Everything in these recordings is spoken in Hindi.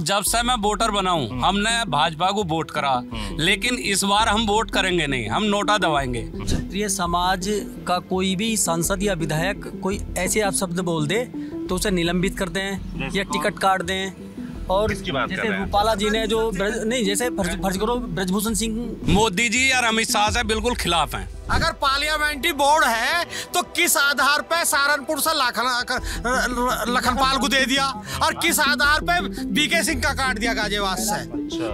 जब से मैं वोटर बना हूँ हमने भाजपा को वोट करा, लेकिन इस बार हम वोट करेंगे नहीं, हम नोटा दबाएंगे। क्षत्रिय समाज का कोई भी सांसद या विधायक कोई ऐसे आप शब्द बोल दे तो उसे निलंबित कर दें या टिकट काट दें। और जैसे रूपाला जी ने जो नहीं, जैसे फर्ज करो ब्रजभूषण सिंह। मोदी जी और अमित शाह से बिल्कुल खिलाफ हैं। अगर पार्लियामेंट्री बोर्ड है तो किस आधार पे सहारनपुर से लखनपाल को दे दिया और किस आधार पे बीके सिंह का काट दिया गाजियाबाद से?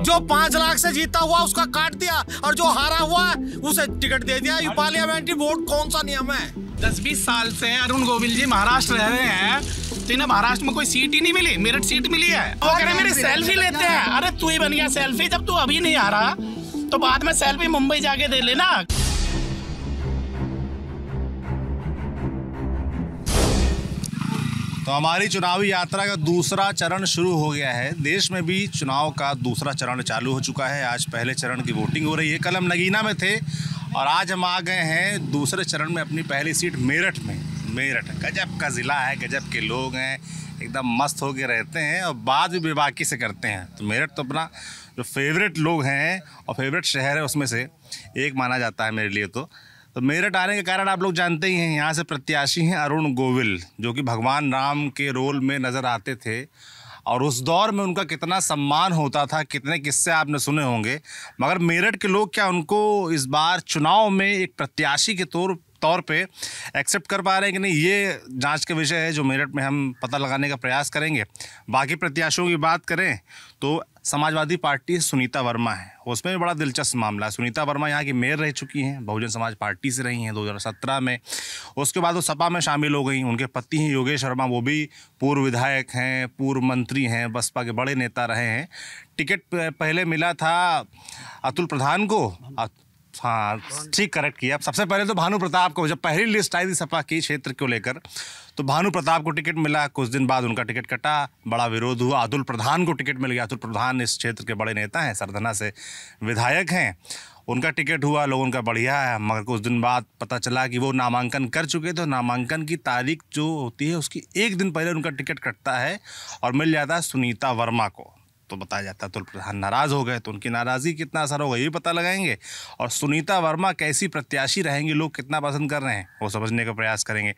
जो 5 लाख से जीता हुआ उसका काट दिया और जो हारा हुआ उसे टिकट दे दिया। ये पार्लियामेंट्री बोर्ड कौन सा नियम है? 10-20 साल से अरुण गोविल जी महाराष्ट्र रह रहे हैं, तो इन्हें महाराष्ट्र में कोई सीट ही नहीं मिली, मेरठ सीट मिली है। वो कह रहे मेरी सेल्फी लेते हैं। अरे तू ही बन गया सेल्फी, जब तू अभी नहीं आ रहा तो बाद में सेल्फी मुंबई जाके दे लेना। तो हमारी चुनावी यात्रा का दूसरा चरण शुरू हो गया है। देश में भी चुनाव का दूसरा चरण चालू हो चुका है। आज पहले चरण की वोटिंग हो रही है। कल हम नगीना में थे और आज हम आ गए हैं दूसरे चरण में अपनी पहली सीट मेरठ में। मेरठ गजब का ज़िला है, गजब के लोग हैं, एकदम मस्त होके रहते हैं और बात भी बेबाकी से करते हैं। तो मेरठ तो अपना जो फेवरेट लोग हैं और फेवरेट शहर है उसमें से एक माना जाता है मेरे लिए। तो मेरठ आने के कारण आप लोग जानते ही हैं, यहाँ से प्रत्याशी हैं अरुण गोविल, जो कि भगवान राम के रोल में नज़र आते थे और उस दौर में उनका कितना सम्मान होता था, कितने किस्से आपने सुने होंगे। मगर मेरठ के लोग क्या उनको इस बार चुनाव में एक प्रत्याशी के तौर पे एक्सेप्ट कर पा रहे हैं कि नहीं, ये जांच का विषय है जो मेरठ में हम पता लगाने का प्रयास करेंगे। बाकी प्रत्याशियों की बात करें तो समाजवादी पार्टी सुनीता वर्मा है, उसमें भी बड़ा दिलचस्प मामला है। सुनीता वर्मा यहाँ की मेयर रह चुकी हैं, बहुजन समाज पार्टी से रही हैं 2017 में। उसके बाद वो सपा में शामिल हो गई। उनके पति हैं योगेश वर्मा, वो भी पूर्व विधायक हैं, पूर्व मंत्री हैं, बसपा के बड़े नेता रहे हैं। टिकट पहले मिला था अतुल प्रधान को, हाँ ठीक करेक्ट किया। सबसे पहले तो भानु प्रताप को, जब पहली लिस्ट आई थी सपा की क्षेत्र को लेकर, तो भानु प्रताप को टिकट मिला। कुछ दिन बाद उनका टिकट कटा, बड़ा विरोध हुआ। अतुल प्रधान को टिकट मिल गया। अतुल प्रधान इस क्षेत्र के बड़े नेता हैं, सरधना से विधायक हैं। उनका टिकट हुआ, लोगों का बढ़िया है। मगर कुछ दिन बाद पता चला कि वो नामांकन कर चुके थे। नामांकन की तारीख जो होती है उसकी एक दिन पहले उनका टिकट कटता है और मिल जाता है सुनीता वर्मा को। तो बताया जाता है अतुल प्रधान नाराज़ हो गए। तो उनकी नाराज़गी कितना असर होगा ये पता लगाएंगे, और सुनीता वर्मा कैसी प्रत्याशी रहेंगी, लोग कितना पसंद कर रहे हैं वो समझने का प्रयास करेंगे।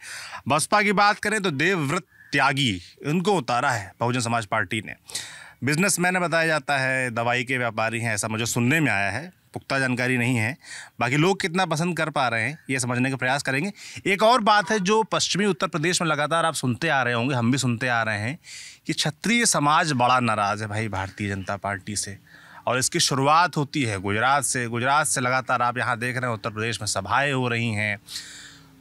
बसपा की बात करें तो देवव्रत त्यागी, उनको उतारा है बहुजन समाज पार्टी ने। बिजनेसमैन बताया जाता है, दवाई के व्यापारी हैं, ऐसा मुझे सुनने में आया है, पुख्ता जानकारी नहीं है। बाकी लोग कितना पसंद कर पा रहे हैं ये समझने का प्रयास करेंगे। एक और बात है जो पश्चिमी उत्तर प्रदेश में लगातार आप सुनते आ रहे होंगे, हम भी सुनते आ रहे हैं, कि क्षत्रिय समाज बड़ा नाराज़ है भाई भारतीय जनता पार्टी से। और इसकी शुरुआत होती है गुजरात से। गुजरात से लगातार आप यहाँ देख रहे हैं उत्तर प्रदेश में सभाएँ हो रही हैं।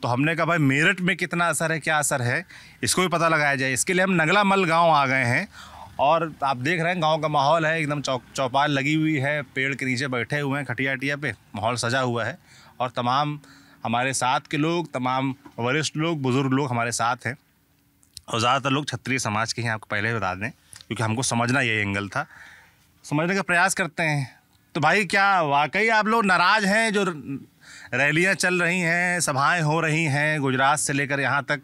तो हमने कहा भाई मेरठ में कितना असर है, क्या असर है, इसको भी पता लगाया जाए। इसके लिए हम नगला मल गाँव आ गए हैं और आप देख रहे हैं गांव का माहौल है, एकदम चौपाल लगी हुई है, पेड़ के नीचे बैठे हुए हैं, खटिया वटिया पे माहौल सजा हुआ है और तमाम हमारे साथ के लोग, तमाम वरिष्ठ लोग, बुज़ुर्ग लोग हमारे साथ हैं और ज़्यादातर लोग क्षत्रिय समाज के हैं। आपको पहले बता दें क्योंकि हमको समझना ये एंगल था, समझने का प्रयास करते हैं। तो भाई क्या वाकई आप लोग नाराज़ हैं? जो रैलियाँ चल रही हैं, सभाएँ हो रही हैं गुजरात से लेकर यहाँ तक,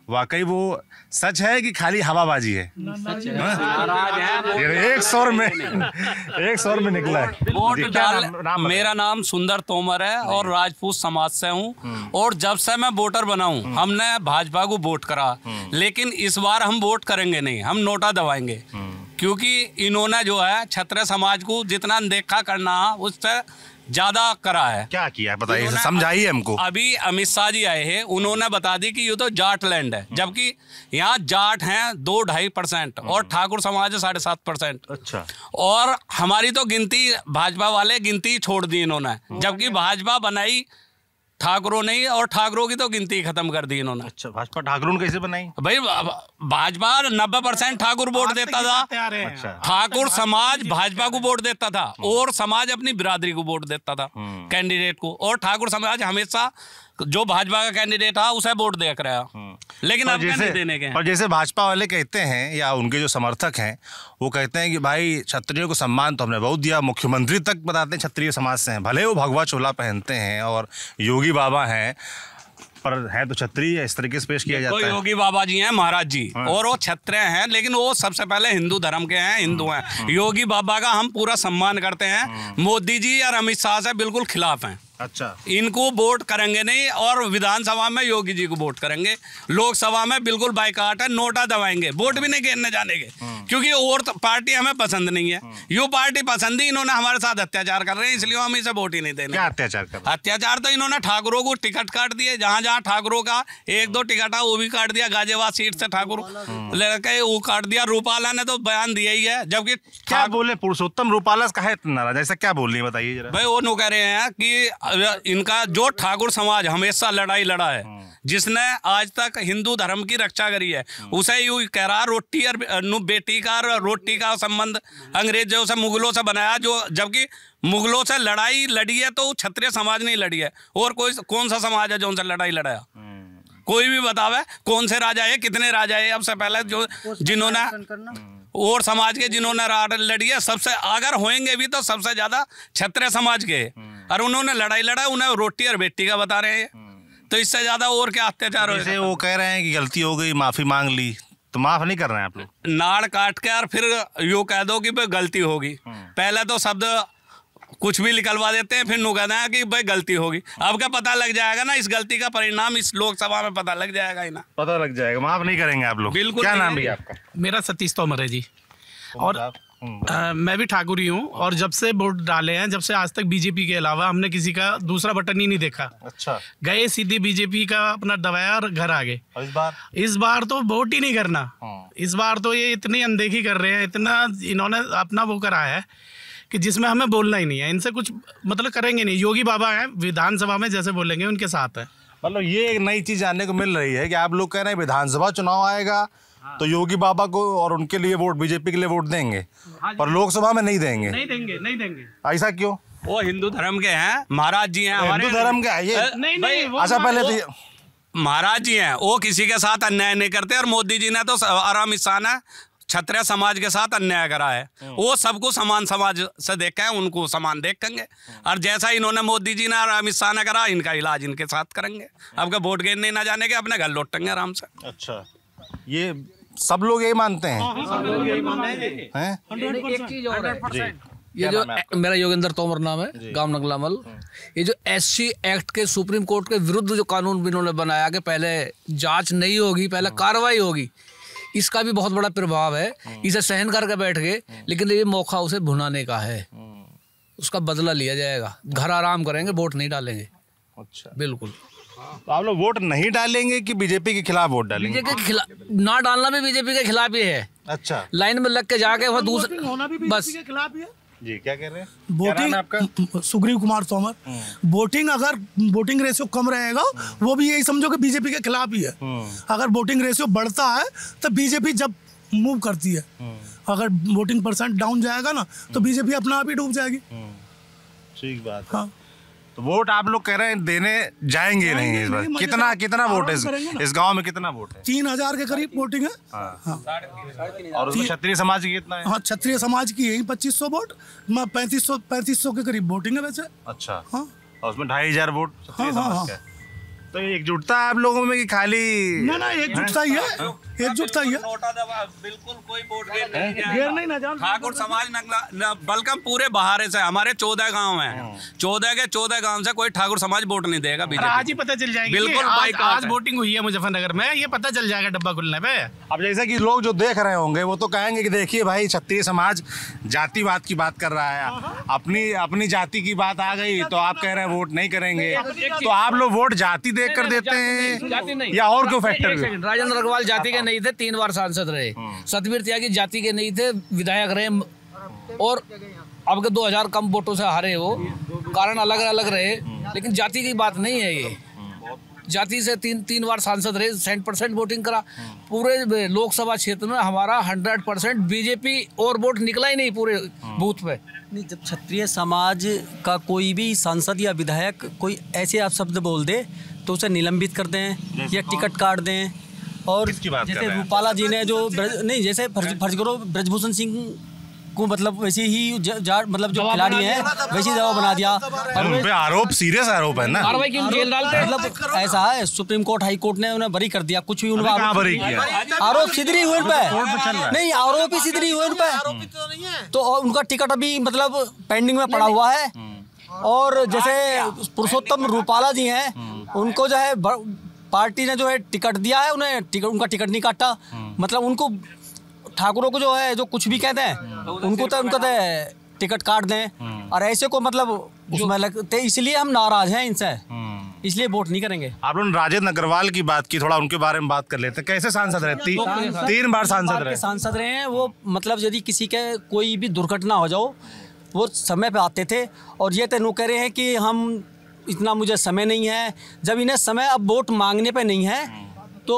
वाकई वो सच है कि खाली हवाबाजी है? एक स्वर में निकला है। वोट डाल, मेरा नाम सुंदर तोमर है और राजपूत समाज से हूँ। और जब से मैं वोटर बना हूँ हमने भाजपा को वोट करा, लेकिन इस बार हम वोट करेंगे नहीं, हम नोटा दबाएंगे। क्योंकि इन्होंने जो है क्षत्रिय समाज को जितना देखा करना उससे ज्यादा करा है। क्या किया है बताइए, समझाइए हमको। अभी अमित शाह जी आए हैं, उन्होंने बता दी कि ये तो जाट लैंड है, जबकि यहाँ जाट हैं 2-2.5% और ठाकुर समाज है 7.5%। अच्छा। और हमारी तो गिनती भाजपा वाले गिनती छोड़ दी इन्होंने, जबकि भाजपा बनाई ठाकुरों ने और ठाकुरों की तो गिनती खत्म कर दी इन्होंने। अच्छा, भाजपा ठाकुरों ने कैसे बनाई भाई? भाजपा 90% ठाकुर वोट देता था। अच्छा। ठाकुर समाज भाजपा को वोट देता था और समाज अपनी बिरादरी को वोट देता था कैंडिडेट को, और ठाकुर समाज हमेशा जो भाजपा का कैंडिडेट था उसे वोट देख रहा। लेकिन अब नहीं देने के। और जैसे भाजपा वाले कहते हैं या उनके जो समर्थक हैं वो कहते हैं कि भाई क्षत्रियों को सम्मान तो हमने बहुत दिया, मुख्यमंत्री तक बताते हैं क्षत्रिय समाज से हैं, भले वो भगवा चोला पहनते हैं और योगी बाबा हैं, पर है तो क्षत्रिय, इस तरीके से पेश किया जाता है। योगी बाबा जी हैं महाराज जी, और वो क्षत्रिय हैं, लेकिन वो सबसे पहले हिंदू धर्म के हैं, हिंदू हैं। योगी बाबा का हम पूरा सम्मान करते हैं। मोदी जी और अमित शाह से बिल्कुल खिलाफ हैं। अच्छा, इनको वोट करेंगे नहीं, और विधानसभा में योगी जी को वोट करेंगे। लोकसभा में बिल्कुल बाइकाट है, नोटा दबाएंगे, वोट भी नहीं गिरने जानेंगे, क्योंकि और पार्टी हमें पसंद नहीं है। यो पार्टी पसंद ही, इन्होंने हमारे साथ अत्याचार कर रहे हैं, इसलिए हम इसे वोट ही नहीं देंगे। क्या अत्याचार कर रहे हैं? अत्याचार तो इन्होंने ठाकुरों को टिकट काट दिए, जहाँ जहाँ ठाकुरों का 1-2 टिकट है वो भी काट दिया। गाजियाबाद सीट से ठाकुर लड़के वो काट दिया। रूपाला ने तो बयान दिया ही है, जबकि क्या बोले पुरुषोत्तम रूपाला का है नाराज, ऐसा क्या बोल रही है बताइए जरा। भाई वो नो कह रहे हैं कि इनका जो ठाकुर समाज हमेशा लड़ाई लड़ा है, जिसने आज तक हिंदू धर्म की रक्षा करी है, उसे यूं कह रहा रोटी और बेटी का रोटी का संबंध अंग्रेजों से मुगलों से बनाया, जो जबकि मुगलों से लड़ाई लड़ी है तो क्षत्रिय समाज नहीं लड़ी है। और कोई कौन सा समाज है जो उनसे लड़ाई लड़ाया? कोई भी बतावे कौन से राजा है, कितने राजा है अब से पहले जो जिन्होंने और समाज के जिन्होंने लड़ी है। सबसे अगर होंगे भी तो सबसे ज्यादा क्षत्रिय समाज के, और उन्होंने लड़ाई लड़ा, उन्हें रोटी और बेटी का बता रहे हैं, तो इससे ज्यादा और क्या अत्याचार हो? जैसे वो कह रहे हैं कि गलती हो गई, माफी मांग ली, तो माफ नहीं कर रहे हैं आप लोग? नाड़ काट के और फिर यूँ कह दो कि भाई गलती होगी। पहले तो शब्द कुछ भी निकलवा देते हैं, फिर नु कहना है कि भाई गलती होगी। अब क्या पता लग जाएगा ना, इस गलती का परिणाम इस लोकसभा में पता लग जाएगा ही ना। पता लग जाएगा, माफ नहीं करेंगे आप लोग? बिल्कुल। क्या नाम है आपका? मेरा सतीश तोमर है जी, और मैं भी ठाकुर ही हूँ। और जब से वोट डाले हैं, जब से आज तक बीजेपी के अलावा हमने किसी का दूसरा बटन ही नहीं देखा। अच्छा, गए सीधी बीजेपी का अपना दबाया और घर आ गए। इस बार तो वोट ही नहीं करना। इस बार तो ये इतनी अनदेखी कर रहे हैं, इतना इन्होंने अपना वो करा है कि जिसमें हमें बोलना ही नहीं है। इनसे कुछ मतलब करेंगे नहीं। योगी बाबा हैं, विधानसभा में जैसे बोलेंगे उनके साथ है। मतलब ये एक नई चीज जानने को मिल रही है कि आप लोग कह रहे हैं विधानसभा चुनाव आएगा तो योगी बाबा को और उनके लिए वोट, बीजेपी के लिए वोट देंगे, पर लोकसभा में नहीं देंगे। नहीं देंगे। ऐसा क्यों? वो हिंदू धर्म के हैं, महाराज जी हैं हमारे। हिंदू धर्म के ये नहीं, अच्छा पहले तो महाराज जी हैं, वो किसी के साथ अन्याय नहीं करते। और मोदी जी ने तो आराम इंसान है, क्षत्रिय समाज के साथ अन्याय करा है। वो सबको समान समाज से देखें, उनको समान देखेंगे। और जैसा इन्होंने मोदी जी ने और अमित शाह ने करा, इनका इलाज इनके साथ करेंगे। अब का वोट गिरने ना जाने के, अपने घर लौटेंगे आराम से। अच्छा, ये सब लोग यही मानते हैं? ये जो मेरा योगेंद्र तोमर नाम है, गांव नगलामल। ये जो SC एक्ट के सुप्रीम कोर्ट के विरुद्ध जो कानून इन्होंने बनाया कि पहले जांच नहीं होगी, पहले कार्रवाई होगी, इसका भी बहुत बड़ा प्रभाव है। इसे सहन करके बैठ गए, लेकिन ये मौका उसे भुनाने का है। उसका बदला लिया जाएगा। घर आराम करेंगे, वोट नहीं डालेंगे। अच्छा, बिल्कुल। तो आप लोग वोट नहीं डालेंगे कि बीजेपी के खिलाफ वोट डालेंगे? बीजेपी के खिलाफ ना डालना भी बीजेपी के खिलाफ ही है। अच्छा, लाइन में लग के जाके वह दूसरा बस। जी क्या कह रहे हैं? वोटिंग आपका? सुग्रीव कुमार तोमर। वोटिंग, अगर वोटिंग रेशियो कम रहेगा, वो भी यही समझो कि बीजेपी के खिलाफ ही है। अगर वोटिंग रेशियो बढ़ता है तो बीजेपी जब मूव करती है, अगर वोटिंग परसेंट डाउन जाएगा ना तो बीजेपी अपना आप ही डूब जाएगी। ठीक बात है। हाँ, तो वोट आप लोग कह रहे हैं देने जाएंगे नहीं इस बार? कितना वोट है इस गांव में? कितना वोट है? 3000 के करीब वोटिंग है। हाँ। और उसमें क्षत्रिय समाज की कितना है? हाँ, क्षत्रिय समाज की यही 2500 वोट, 3500 के करीब वोटिंग है वैसे। अच्छा। हाँ, और उसमें 2500 वोट क्षत्रिय हाँ, समाज का है। तो एकजुटता है आप लोगों में कि खाली? ना एकजुटता ही है, एकजुटता ही है। बिल्कुल कोई वोट घेर नहीं ना जान। ठाकुर समाज बल्कि पूरे बहारे से हमारे 14 गांव हैं, 14 के 14 गांव से कोई ठाकुर समाज वोट नहीं देगा बीजेपी। आज ही पता चल जाएगा। बिल्कुल, आज वोटिंग हुई है मुजफ्फरनगर में, ये पता चल जाएगा डब्बा खुलने पे। अब जैसे कि लोग जो देख रहे होंगे वो तो कहेंगे कि देखिए भाई, क्षत्रिय समाज जातिवाद की बात कर रहा है, अपनी जाति की बात आ गई तो आप कह रहे हैं वोट नहीं करेंगे। तो आप लोग वोट जाति देख कर देते हैं या और कोई फैक्टर? राजेंद्र अग्रवाल जाति के नहीं थे, 3 बार सांसद रहे। सतबीर त्यागी जाति के नहीं थे, विधायक रहे, और अब के 2000 कम वोटों से हारे। वो कारण अलग अलग रहे, लेकिन जाति की बात नहीं है। ये जाति से 3 बार सांसद रहे, 100% वोटिंग करा। पूरे लोकसभा क्षेत्र में हमारा 100% बीजेपी और वोट निकला ही नहीं पूरे बूथ पे। नहीं, जब क्षत्रिय समाज का कोई भी सांसद या विधायक कोई ऐसे आप शब्द बोल दे तो उसे निलंबित कर दें या टिकट काट दें। और जैसे रूपाला जी ने जो नहीं, जैसे फर्ज करो ब्रजभूषण सिंह को मतलब वैसे ही मतलब जो खिलाड़ी हैं वैसी दवा बना दिया। और उन पे आरोप सीरियस आरोप है ना, कार्रवाई क्यों जेल डालते हैं? मतलब ऐसा है, सुप्रीम कोर्ट हाई कोर्ट ने उन्हें बरी कर दिया, कुछ भी उनका कहाँ बरी किया? आरोप सीधे नहीं हुए उन पे, नहीं आरोप ही सीधे नहीं हुए उन पे, तो उनका टिकट अभी मतलब पेंडिंग में पड़ा हुआ है। और जैसे पुरुषोत्तम रूपाला जी हैं, उनको जो है पार्टी ने जो है टिकट दिया है, उन्हें उनका टिकट नहीं काटा। मतलब उनको ठाकुरों को जो है जो कुछ भी कहते हैं उनको तो टिकट काट दें, और ऐसे को मतलब उसमें लगते, इसलिए हम नाराज हैं इनसे, इसलिए वोट नहीं करेंगे। आप लोगों ने राजेंद्र अग्रवाल की बात की, थोड़ा उनके बारे में बात कर लेते हैं। कैसे सांसद रहे? 3 बार सांसद रहे हैं वो। मतलब यदि किसी के कोई भी दुर्घटना हो जाओ वो समय पे आते थे, और ये तो कह रहे हैं कि हम इतना मुझे समय नहीं है। जब इन्हें समय अब वोट मांगने पे नहीं है तो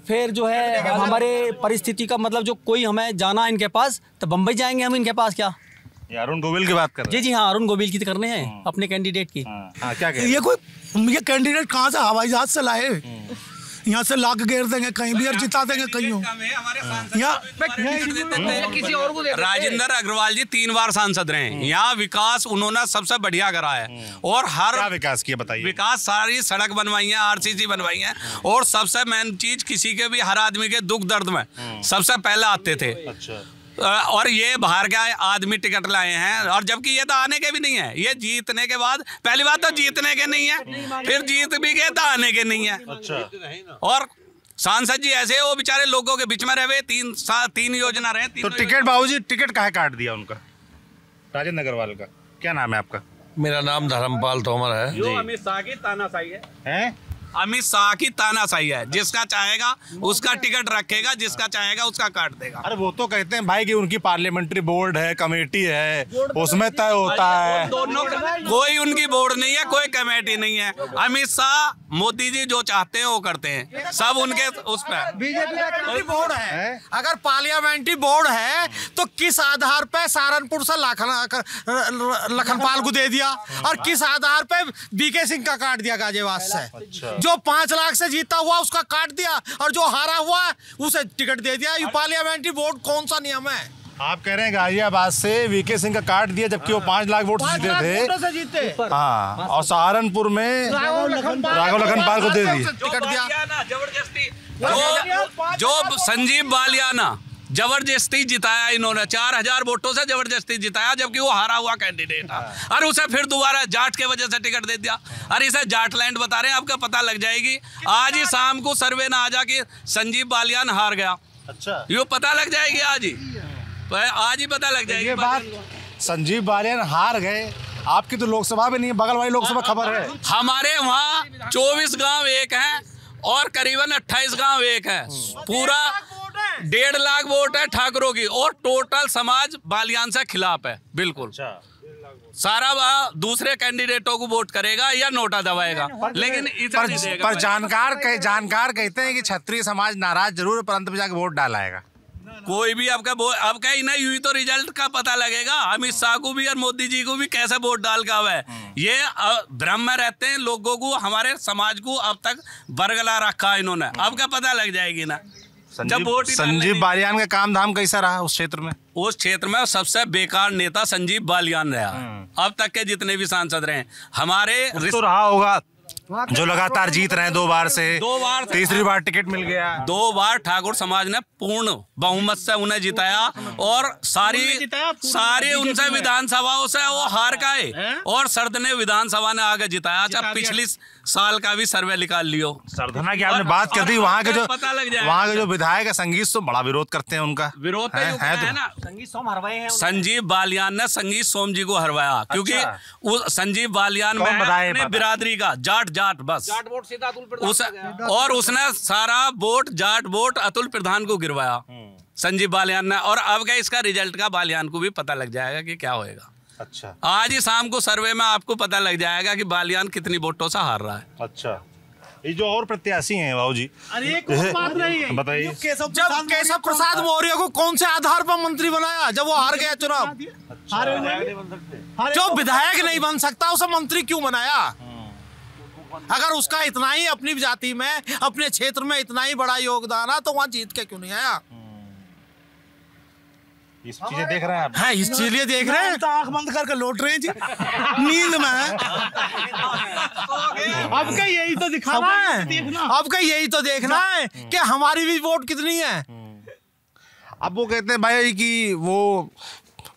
फिर जो है हमारे परिस्थिति का मतलब जो कोई हमें जाना इनके पास तो बम्बई जाएंगे हम इनके पास। क्या अरुण गोविल की बात कर रहे हैं? जी हाँ, अरुण गोविल की करने हैं अपने कैंडिडेट की। हाँ, क्या ये कैंडिडेट कहाँ से हवाई जहाज से लाए? यहाँ से लाके घेर देंगे कहीं भी और जिता देंगे कहीं। किसी और को राजेंद्र अग्रवाल जी 3 बार सांसद रहे हैं। यहाँ विकास उन्होंने सबसे बढ़िया करा है, और हर क्या विकास किया बताइए? विकास सारी सड़क बनवाई है, आरसीसी बनवाई है, और सबसे मेन चीज किसी के भी हर आदमी के दुख दर्द में सबसे पहले आते थे। अच्छा। और ये बाहर का आदमी टिकट लाए हैं, और जबकि ये तो आने के भी नहीं है, ये जीतने के बाद, पहली बात तो जीतने के नहीं है, फिर जीत भी गए तो आने के नहीं है। अच्छा। और सांसद जी ऐसे वो बेचारे लोगों के बीच में रहे, 3 योजना रहे। तो टिकट बाबूजी टिकट काहे काट दिया उनका? राजेंद्र अग्रवाल का क्या नाम है आपका? मेरा नाम धर्मपाल तोमर है। जो अमित शाह की तानाशाही है, अमित शाह की तानाशाही है। जिसका चाहेगा उसका टिकट रखेगा, जिसका चाहेगा उसका काट देगा। अरे वो तो कहते हैं भाई कि उनकी पार्लियामेंट्री बोर्ड है, कमेटी है, उसमें तय होता है। कोई उनकी बोर्ड नहीं है, कोई कमेटी नहीं है। अमित शाह मोदी जी जो चाहते हैं वो करते हैं, सब उनके उस पर। बीजेपी बोर्ड है, अगर पार्लियामेंट्री बोर्ड है तो किस आधार पे सहारनपुर से लखनपाल को दे दिया, और किस आधार पे बीके सिंह का काट दिया गाजियाबाद से? जो 5 लाख से जीता हुआ उसका काट दिया, और जो हारा हुआ उसे टिकट दे दिया। ये पार्लियामेंट्री बोर्ड कौन सा नियम है? आप कह रहे हैं गाजियाबाद से वीके सिंह का काट दिया, जबकि वो 5 लाख वोट जीते थे। हाँ, और सहारनपुर में राघव लखनपाल को दे दिया, टिकट दिया जबरदस्ती। जो संजीव बालियाना जबरदस्ती जिताया इन्होंने, 4000 वोटों से जबरदस्ती जिताया, जबकि वो हारा हुआ कैंडिडेट था। और उसे फिर दोबारा जाट के वजह से टिकट दे दिया। अरे इसे जाटलैंड बता रहे हैं, आपका पता लग जाएगी। आज ही शाम को सर्वे ना आ जा कि संजीव बालियान हार गया। अच्छा, ये पता लग जाएगी आज ही, आज ही पता लग जाएगी। ये बात संजीव बालियान हार गए, आपकी तो लोकसभा में नहीं है, बगल वाली लोकसभा खबर है। हमारे वहाँ 24 गांव एक हैं और करीबन 28 गांव एक है। पूरा 1.5 लाख वोट है ठाकुरों की, और टोटल समाज बालियान से खिलाफ है। बिल्कुल सारा दूसरे कैंडिडेटों को वोट करेगा या नोटा दबाएगा, लेकिन पर जानकार कहते हैं कि क्षत्रिय समाज नाराज जरूर है, परंतु जाके वोट डालाएगा। कोई भी आपका इन्हें यूं ही तो रिजल्ट का पता लगेगा। अमित शाह को भी और मोदी जी को भी कैसे वोट डाल का है। ये भ्रम में रहते हैं, लोगों को, हमारे समाज को अब तक बरगला रखा इन्होंने। अब का पता लग जाएगी ना जब वोट। संजीव बालियान का काम धाम कैसा रहा उस क्षेत्र में? उस क्षेत्र में सबसे बेकार नेता संजीव बालियान रहा अब तक के जितने भी सांसद रहे। हमारे तो रहा होगा जो लगातार जीत रहे हैं 2 बार से, 2 बार, तीसरी बार टिकट मिल गया। 2 बार ठाकुर समाज ने पूर्ण बहुमत से उन्हें जिताया, और सारी उनसे विधानसभाओं से वो हार गए, और सरदने विधानसभा ने आगे जिताया। अच्छा, पिछली साल का भी सर्वे निकाल लियो। सरधना की आपने बात कर दी, वहाँ के जो विधायक है संगीत सोम बड़ा विरोध करते हैं उनका। विरोध है ना, संगीत सोम हरवाए हैं। संजीव बालियान ने संगीत सोम जी को हरवाया, क्योंकि संजीव बालियान में बिरादरी का जाट बस जाट वोट सीधा अतुल प्रधान और उसने सारा वोट जाट वोट अतुल प्रधान को गिरवाया संजीव बालियान ने। और अब क्या इसका रिजल्ट का बालियान को भी पता लग जाएगा कि क्या होएगा। अच्छा, आज ही शाम को सर्वे में आपको पता लग जाएगा कि बालियान कितनी वोटों से हार रहा है। अच्छा, ये जो और प्रत्याशी हैं बाबू जी, अरे एक बात नहीं है, बताइए। जब केशव प्रसाद मौर्य को कौन से आधार पर मंत्री बनाया जब वो हार गया चुनाव? जो विधायक नहीं बन सकता उसे मंत्री क्यों बनाया? अगर उसका इतना ही अपनी जाति में, अपने क्षेत्र में इतना ही बड़ा योगदान है तो वहां जीत के क्यों नहीं आया? ये चीजें देख रहे हैं आप? हाँ, इसलिए देख रहे हैं। तो आंख बंद करके लौट रहे हैं जी, नींद में है। अब का यही तो दिखाना है, अब का यही तो देखना है कि हमारी भी वोट कितनी है। अब वो कहते हैं भाई कि वो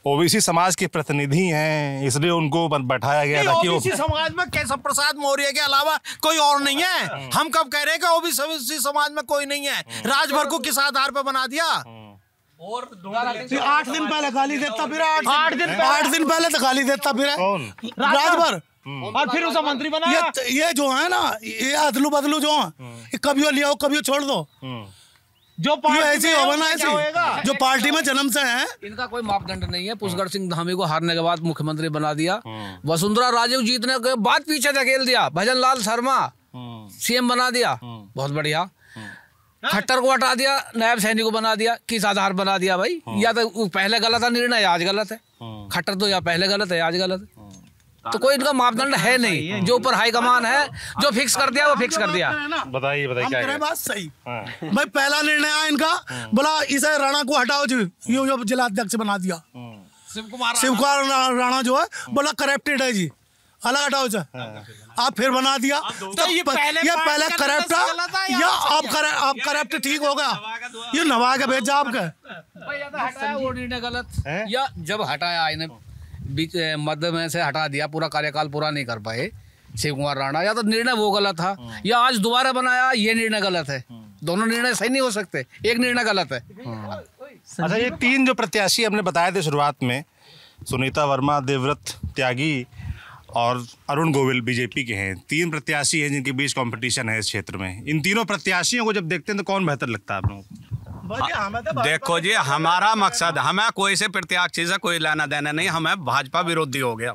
ओबीसी समाज के प्रतिनिधि हैं, इसलिए उनको बैठाया गया था कि ओबीसी समाज में केशव प्रसाद मौर्य के अलावा कोई और नहीं है। हम कब कह रहे हैं कि ओबीसी समाज में कोई नहीं है? राजभर को किस आधार पर बना दिया? और 8 दिन पहले गाली देता फिर, 8 दिन पहले तो गाली देता फिर राजभर, और फिर उसे मंत्री बनाया। ये जो है ना, ये अदलू बदलू जो है, कभी लिया हो कभी छोड़ दो, जो ऐसे होगा ना, ऐसे जो पार्टी में जन्म से है। इनका कोई मापदंड नहीं है। पुष्कर सिंह धामी को हारने के बाद मुख्यमंत्री बना दिया, वसुंधरा राजे जीतने के बाद पीछे धकेल दिया, भजन लाल शर्मा सीएम बना दिया, बहुत बढ़िया। खट्टर को हटा दिया, नायब सैनी को बना दिया। किस आधार बना दिया भाई? या तो पहले गलत था निर्णय, आज गलत है। खट्टर तो या पहले गलत है, आज गलत है। तो कोई इनका मापदंड है नहीं। जो ऊपर हाईकमान है, जो फिक्स कर दिया वो फिक्स कर दिया। बताइए क्या है? बात सही भाई, पहला निर्णय आया इनका, बोला इसे राणा को हटाओ जी, यो जिला अध्यक्ष बना दिया। शिव कुमार राणा जो है बोला करप्टेड है जी, अलग हटाओ जा। आप फिर बना दिया। तो ये पहले करप्ट था या आप करप्ट ठीक हो गया? ये नवा के भेजा आपके वो निर्णय गलत, या जब हटाया इन्हें बीच मध्य में से हटा दिया, पूरा कार्यकाल पूरा नहीं कर पाए शिव कुमार राणा, या तो निर्णय वो गलत था, या आज दोबारा बनाया ये निर्णय गलत है। दोनों निर्णय सही नहीं हो सकते, एक निर्णय गलत है। अच्छा, ये 3 जो प्रत्याशी हमने बताए थे शुरुआत में, सुनीता वर्मा, देवव्रत त्यागी और अरुण गोविल बीजेपी के हैं। 3 प्रत्याशी हैं जिनके बीच कंपटीशन है इस क्षेत्र में। इन तीनों प्रत्याशियों को जब देखते हैं तो कौन बेहतर लगता है आप लोगों को? देखो जी, हमारा मकसद, हमें कोई से प्रत्याशी से कोई लेना देना नहीं, हमें भाजपा विरोधी हो गया।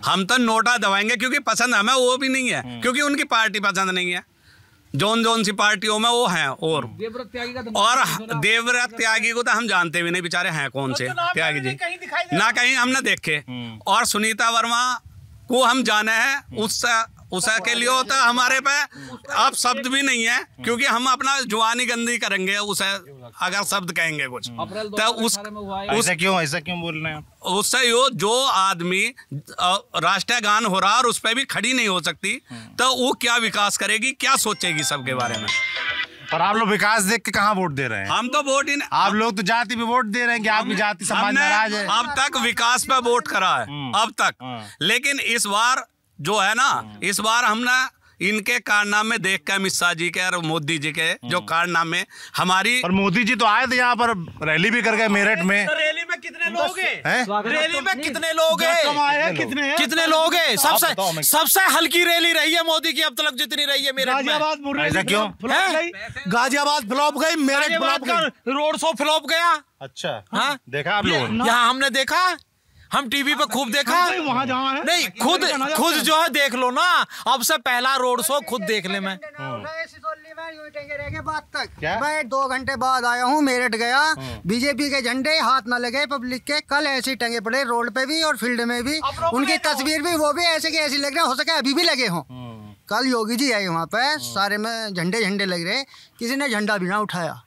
हम तो नोटा दबाएंगे क्योंकि पसंद हमें वो भी नहीं है, क्योंकि उनकी पार्टी पसंद नहीं है। जोन सी पार्टियों में वो हैं। और देवव्रत त्यागी को तो हम जानते भी नहीं, बेचारे हैं कौन से त्यागी जी, ना कहीं हमने देखे। और सुनीता वर्मा को हम जाने हैं, उसके लिए होता है हमारे पे अब शब्द भी नहीं है, क्योंकि हम अपना जुबानी गंदी करेंगे उसे अगर शब्द कहेंगे कुछ तो ऐसा क्यों बोल रहे हैं? उससे जो आदमी राष्ट्रीय गान हो रहा और उस पर भी खड़ी नहीं हो सकती, तो वो क्या विकास करेगी, क्या सोचेगी सबके बारे में? और आप लोग विकास देख के कहाँ वोट दे रहे हैं? हम तो वोट ही नहीं, आप लोग तो जाति पे वोट दे रहे हैं कि आपकी जाति समाज नाराज है। अब तक विकास पे वोट करा है अब तक, लेकिन इस बार जो है ना, इस बार हमने इनके कारनामे देख के, अमित शाह जी के और मोदी जी के जो कारनामे हमारी। और मोदी जी तो आए थे यहाँ पर, रैली भी कर गए मेरठ में। तो रैली में कितने लोग हैं? रैली में कितने लोग हैं? कितने लोग हैं? सबसे हल्की रैली रही है मोदी की अब तक जितनी रही है मेरठ में। ऐसा क्यों? गाजियाबाद फ्लॉप गई, मेरठ फ्लॉप गई, रोड शो फ्लॉप गया। अच्छा, हाँ देखा आप लोगों? यहाँ हमने देखा, हम टीवी पे खूब देखा। वहाँ जहाँ है नहीं, खुद जो है देख लो ना, अब से पहला रोड शो खुद देख ले। मैं मैं 2 घंटे बाद आया हूँ, मेरठ गया, बीजेपी के झंडे हाथ न लगे पब्लिक के, कल ऐसे टंगे पड़े रोड पे भी और फील्ड में भी, उनकी तस्वीर भी वो भी ऐसे के ऐसे लग रहे, हो सके अभी भी लगे हों। कल योगी जी आए वहाँ पे, सारे में झंडे लग रहे, किसी ने झंडा भी ना उठाया।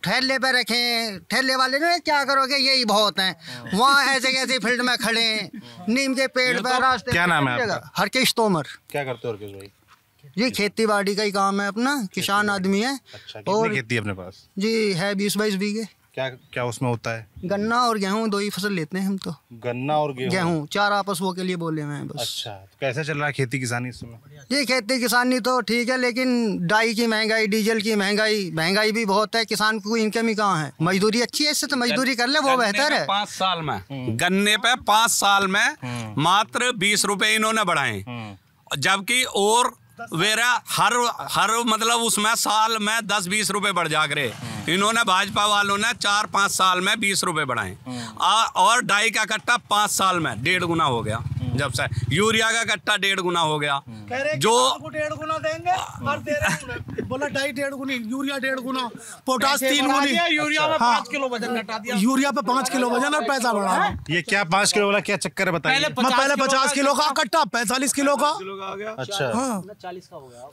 ठेले पे रखे, ठेले वाले ने क्या करोगे, यही बहुत हैं। वहाँ ऐसे कैसे फील्ड में खड़े हैं, नीम के पेड़ पर रास्ते। क्या नाम है आपका? हरकेश तोमर। क्या करते हो हरकेश भाई? जी खेती बाड़ी का ही काम है अपना, किसान आदमी है। अच्छा, कितनी खेती है अपने पास? जी है 20-22 बीघे। क्या उसमें होता है? गन्ना और गेहूँ 2 ही फसल लेते हैं हम तो। गन्ना और गेहूँ 4 आपस वो के लिए बोले हुए हैं बस। अच्छा, तो कैसा चल रहा है खेती किसानी इस समय? जी खेती किसानी तो ठीक है, लेकिन डाई की महंगाई, डीजल की महंगाई भी बहुत है। किसान को इनकम ही कहाँ है? मजदूरी अच्छी है, इससे तो मजदूरी कर ले, वो बेहतर है। 5 साल में गन्ने पे 5 साल में मात्र 20 रुपए इन्होंने बढ़ाए, जबकि और वेरा हर मतलब उसमें साल में 10-20 रुपए बढ़ जा रहे। इन्होंने भाजपा वालों ने 4-5 साल में 20 रुपए बढ़ाए। और डाई का कट्टा 5 साल में 1.5 गुना हो गया। जब से यूरिया का कट्टा 1.5 गुना हो गया, जो 1.5 गुना देंगे और दे रहे बोला 1.5 गुनी, यूरिया 1.5 गुना, पोटास 3 गुनी, यूरिया में 5 किलो वजन घटा दिया। यूरिया पे 5 किलो वजन और पैसा बढ़ा। ये क्या 5 किलो वाला क्या चक्कर है बताइए? पहले 50 किलो का कट्टा 45 किलो का। अच्छा, हाँ